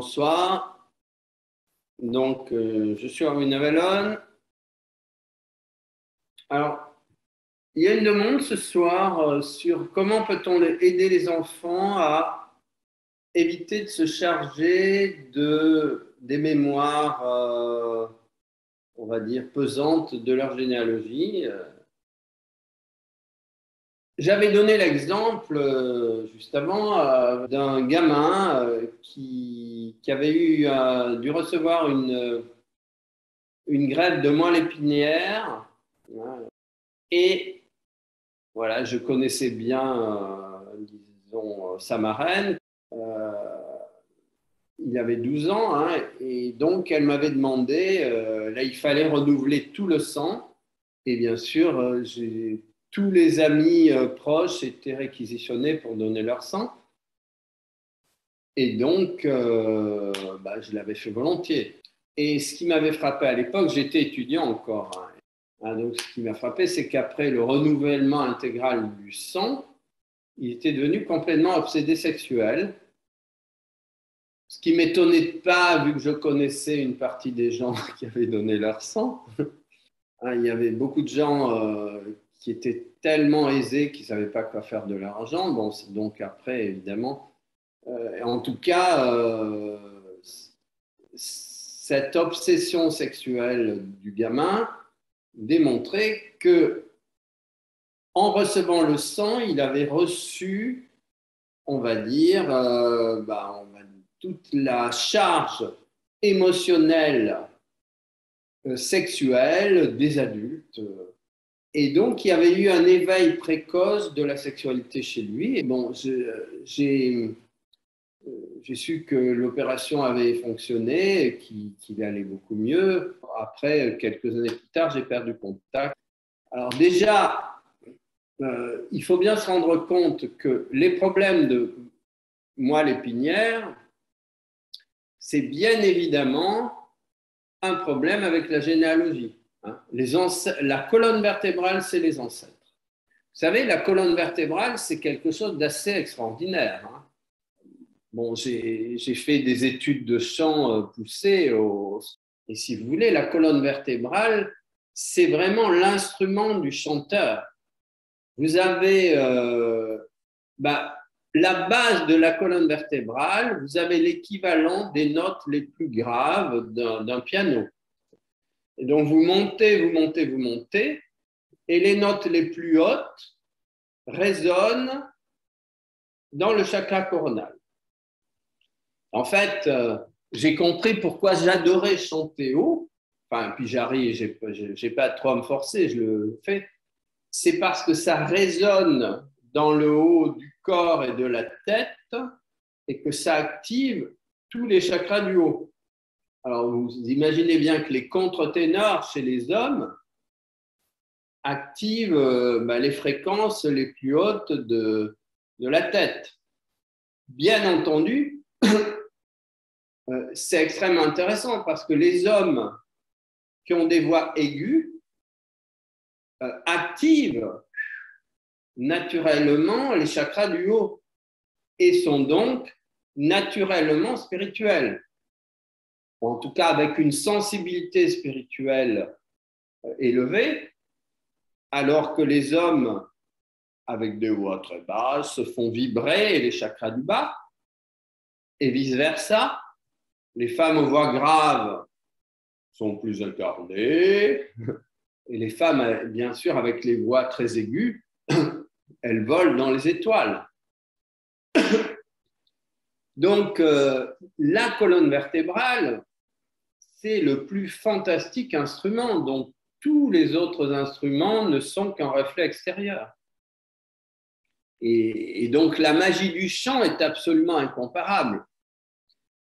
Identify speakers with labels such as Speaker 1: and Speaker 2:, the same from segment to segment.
Speaker 1: Bonsoir. Donc, je suis Armin Avalon. Alors, il y a une demande ce soir sur comment peut-on aider les enfants à éviter de se charger des mémoires, on va dire, pesantes de leur généalogie. J'avais donné l'exemple juste avant d'un gamin qui avait dû recevoir une greffe de moelle épinière. Et voilà, je connaissais bien, disons, sa marraine. Euh, il avait 12 ans, hein, et donc elle m'avait demandé, là il fallait renouveler tout le sang. Et bien sûr, tous les amis proches étaient réquisitionnés pour donner leur sang. Et donc, je l'avais fait volontiers. Et ce qui m'avait frappé à l'époque, j'étais étudiant encore, hein. Donc, ce qui m'a frappé, c'est qu'après le renouvellement intégral du sang, il était devenu complètement obsédé sexuel. Ce qui ne m'étonnait pas, vu que je connaissais une partie des gens qui avaient donné leur sang. Il y avait beaucoup de gens qui étaient tellement aisés qu'ils ne savaient pas quoi faire de leur argent. Bon, donc après, évidemment, en tout cas, cette obsession sexuelle du gamin démontrait que, en recevant le sang, il avait reçu, on va dire, toute la charge émotionnelle, sexuelle des adultes. Et donc, il y avait eu un éveil précoce de la sexualité chez lui. Et bon, j'ai su que l'opération avait fonctionné, qu'il allait beaucoup mieux. Après, quelques années plus tard, j'ai perdu contact. Alors déjà, il faut bien se rendre compte que les problèmes de moelle épinière, c'est bien évidemment un problème avec la généalogie. Hein. La colonne vertébrale, c'est les ancêtres. Vous savez, la colonne vertébrale, c'est quelque chose d'assez extraordinaire. Hein. Bon, j'ai fait des études de chant poussées, et si vous voulez, la colonne vertébrale, c'est vraiment l'instrument du chanteur. Vous avez la base de la colonne vertébrale, vous avez l'équivalent des notes les plus graves d'un piano. Et donc, vous montez, vous montez, vous montez, et les notes les plus hautes résonnent dans le chakra coronal. En fait, j'ai compris pourquoi j'adorais chanter haut. Enfin, puis j'arrive, j'ai pas trop à me forcer, je le fais. C'est parce que ça résonne dans le haut du corps et de la tête et que ça active tous les chakras du haut. Alors, vous imaginez bien que les contre-ténors chez les hommes activent les fréquences les plus hautes de la tête. Bien entendu, c'est extrêmement intéressant parce que les hommes qui ont des voix aiguës activent naturellement les chakras du haut et sont donc naturellement spirituels. En tout cas, avec une sensibilité spirituelle élevée, alors que les hommes avec des voix très basses se font vibrer les chakras du bas, et vice-versa. Les femmes aux voix graves sont plus incarnées, et les femmes, bien sûr, avec les voix très aiguës, elles volent dans les étoiles. Donc, la colonne vertébrale, c'est le plus fantastique instrument, dont tous les autres instruments ne sont qu'un reflet extérieur. Et donc, la magie du chant est absolument incomparable.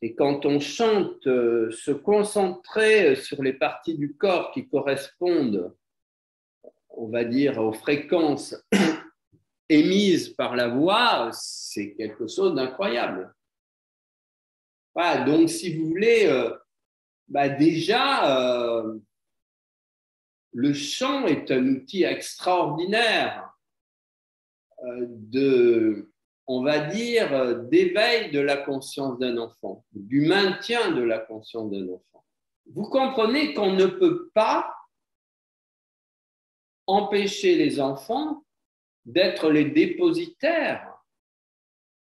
Speaker 1: Et quand on chante, se concentrer sur les parties du corps qui correspondent, on va dire, aux fréquences émises par la voix, c'est quelque chose d'incroyable. Voilà, donc, si vous voulez, déjà, le chant est un outil extraordinaire on va dire, d'éveil de la conscience d'un enfant, du maintien de la conscience d'un enfant. Vous comprenez qu'on ne peut pas empêcher les enfants d'être les dépositaires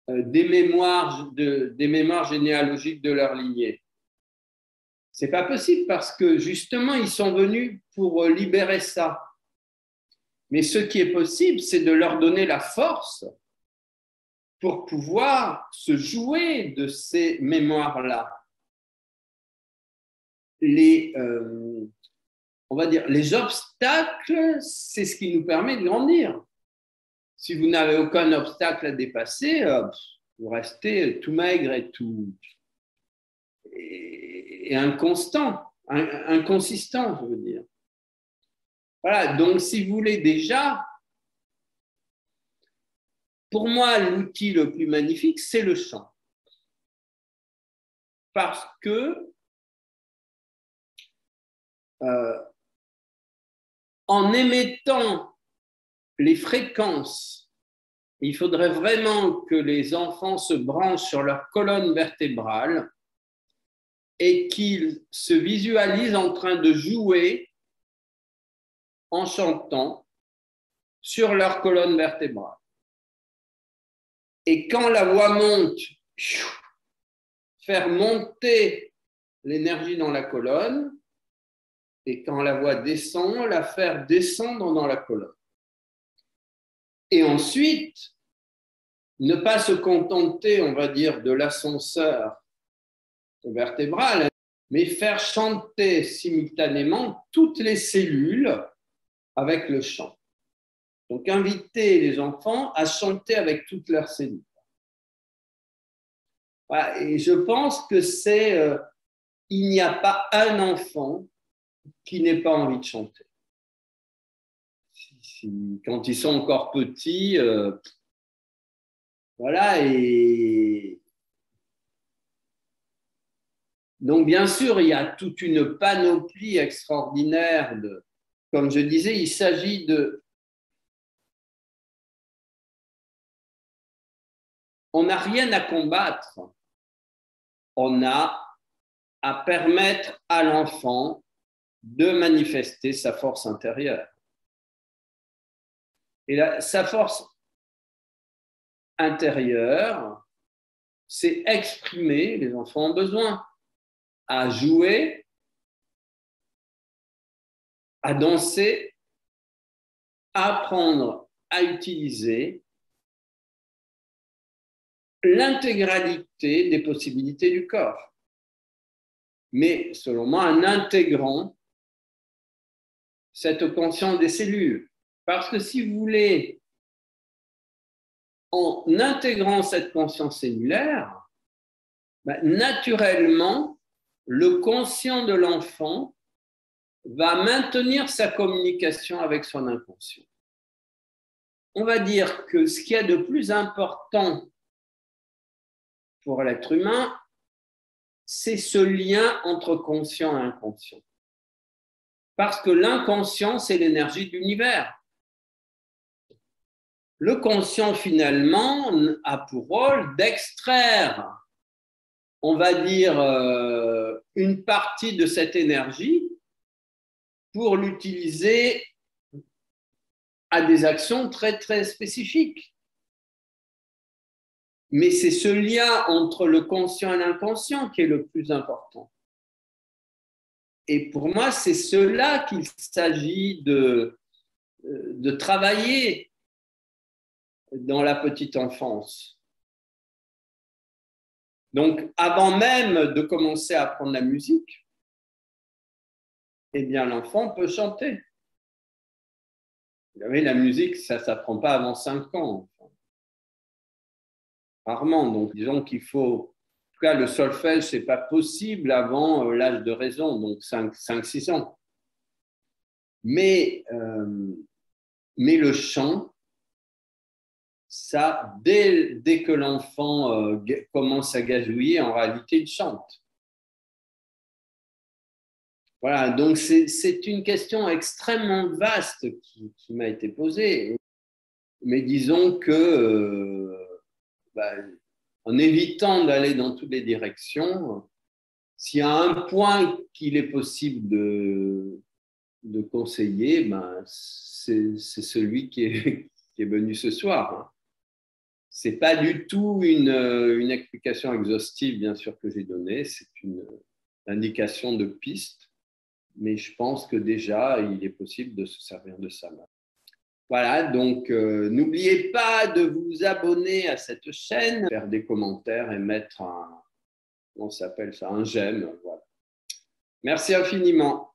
Speaker 1: des mémoires généalogiques de leur lignée. C'est pas possible parce que justement, ils sont venus pour libérer ça. Mais ce qui est possible, c'est de leur donner la force pour pouvoir se jouer de ces mémoires-là. On va dire, les obstacles, c'est ce qui nous permet de grandir. Si vous n'avez aucun obstacle à dépasser, vous restez tout maigre et tout et inconsistant, je veux dire. Voilà, donc si vous voulez déjà, pour moi, l'outil le plus magnifique, c'est le chant. Parce que en émettant les fréquences, il faudrait vraiment que les enfants se branchent sur leur colonne vertébrale et qu'ils se visualisent en train de jouer en chantant sur leur colonne vertébrale. Et quand la voix monte, faire monter l'énergie dans la colonne, et quand la voix descend, la faire descendre dans la colonne. Et ensuite, ne pas se contenter, on va dire, de l'ascenseur vertébral, mais faire chanter simultanément toutes les cellules avec le chant. Donc, inviter les enfants à chanter avec toutes leurs cellules. Voilà, et je pense que il n'y a pas un enfant qui n'ait pas envie de chanter. Quand ils sont encore petits, voilà, et donc bien sûr, il y a toute une panoplie extraordinaire comme je disais, il s'agit on n'a rien à combattre, on a à permettre à l'enfant de manifester sa force intérieure. Et sa force intérieure, c'est exprimer, les enfants ont besoin, à jouer, à danser, à apprendre à utiliser l'intégralité des possibilités du corps. Mais selon moi, en intégrant cette conscience des cellules. Parce que si vous voulez, en intégrant cette conscience cellulaire, naturellement, le conscient de l'enfant va maintenir sa communication avec son inconscient. On va dire que ce qu'il y a de plus important pour l'être humain, c'est ce lien entre conscient et inconscient. Parce que l'inconscient, c'est l'énergie de l'univers. Le conscient, finalement, a pour rôle d'extraire, on va dire, une partie de cette énergie pour l'utiliser à des actions très, très spécifiques. Mais c'est ce lien entre le conscient et l'inconscient qui est le plus important. Et pour moi, c'est cela qu'il s'agit de travailler dans la petite enfance. Donc, avant même de commencer à apprendre la musique, eh bien, l'enfant peut chanter. Vous savez, la musique, ça ne s'apprend pas avant 5 ans. Rarement. Donc, disons qu'il faut... En tout cas, le solfège, ce n'est pas possible avant l'âge de raison, donc 5-6 ans. Mais le chant, ça, dès que l'enfant commence à gazouiller, en réalité, il chante. Voilà, donc c'est une question extrêmement vaste qui m'a été posée. Mais disons que en évitant d'aller dans toutes les directions, s'il y a un point qu'il est possible de conseiller, c'est celui qui est venu ce soir. Ce n'est pas du tout une explication exhaustive, bien sûr, que j'ai donnée, c'est une indication de piste, mais je pense que déjà, il est possible de se servir de ça. Voilà, donc n'oubliez pas de vous abonner à cette chaîne, faire des commentaires et mettre comment s'appelle ça, un j'aime. Voilà. Merci infiniment.